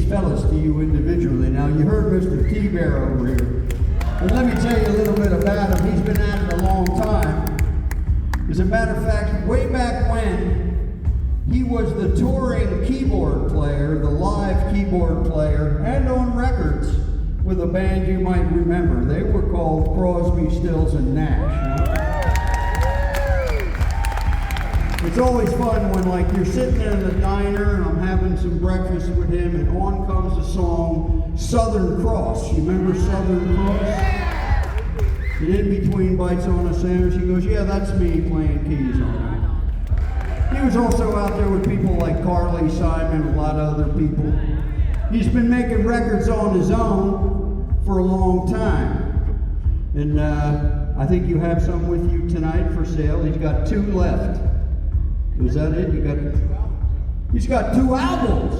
fellas to you individually. Now, you heard Mr. T-Bear over here. And let me tell you a little bit about him. He's been at it a long time. As a matter of fact, way back when, he was the touring keyboard player, the live keyboard player, and on records with a band you might remember. They were called Crosby, Stills, and Nash. It's always fun when, like, you're sitting in the diner and I'm having some breakfast with him, and on comes the song Southern Cross. You remember Southern Cross? And in between bites on a sandwich, he goes, yeah, that's me playing keys on it. He was also out there with people like Carly Simon, a lot of other people. He's been making records on his own for a long time. And I think you have some with you tonight for sale. He's got 2 left. Was that it? He's got 2 albums.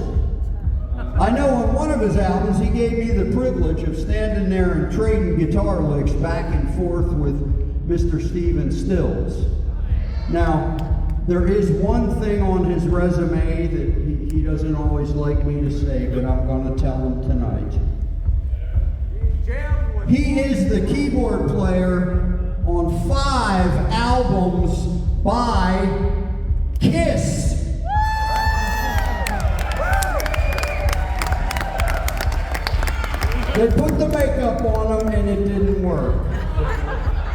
I know on one of his albums, he gave me the privilege of standing there and trading guitar licks back and forth with Mr. Stephen Stills. Now, there is one thing on his resume that he doesn't always like me to say, but I'm going to tell him tonight. He is the keyboard player on 5 albums by Kiss. They put the makeup on him and it didn't work.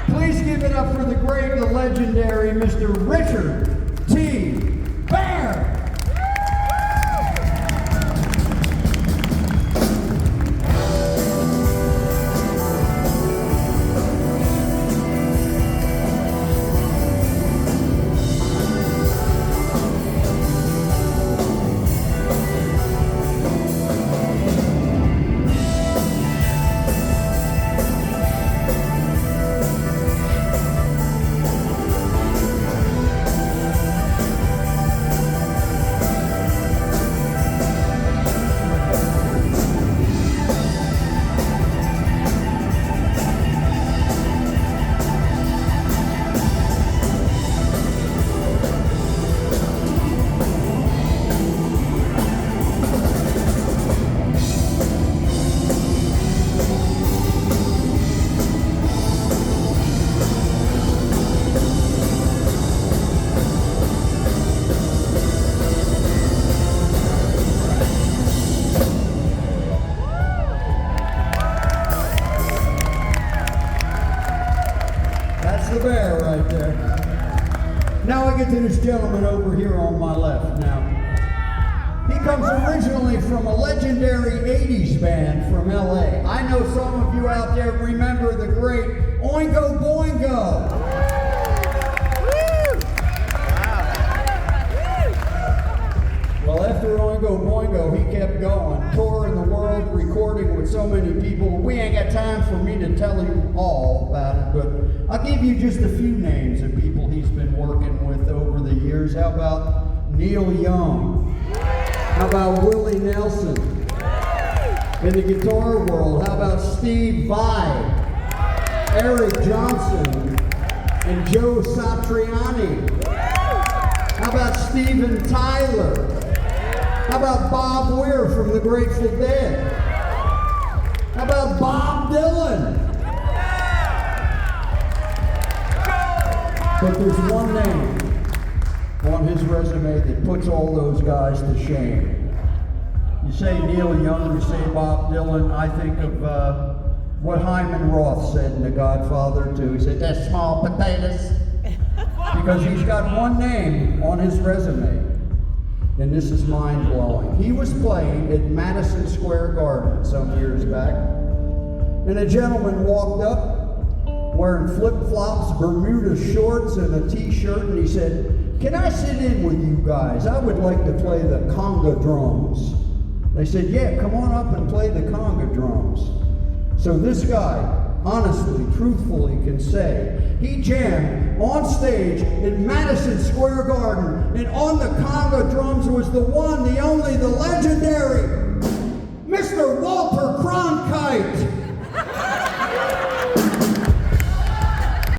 Please give it up for the great, the legendary Mr. Richard T. Bear. The Bear right there. Now I get to this gentleman over here on my left. Now, he comes originally from a legendary 80s band from LA. I know some of you out there remember the great Oingo Boingo. Well, after Oingo Boingo, he kept going, touring the world, recording with so many people. We ain't got time for me to tell you all about it, but I'll give you just a few names of people he's been working with over the years. How about Neil Young? How about Willie Nelson? In the guitar world, how about Steve Vai, Eric Johnson, and Joe Satriani? How about Steven Tyler? How about Bob Weir from the Grateful Dead? How about Bob Dylan? But there's one name on his resume that puts all those guys to shame. You say Neil Young, you say Bob Dylan, I think of what Hyman Roth said in The Godfather 2. He said, "That's small potatoes." Because he's got one name on his resume, and this is mind-blowing. He was playing at Madison Square Garden some years back, and a gentleman walked up wearing flip-flops, Bermuda shorts, and a t-shirt, and he said, "Can I sit in with you guys? I would like to play the conga drums." They said, "Yeah, come on up and play the conga drums." So this guy, honestly, truthfully can say, he jammed on stage in Madison Square Garden, and on the conga drums was the one, the only, the legendary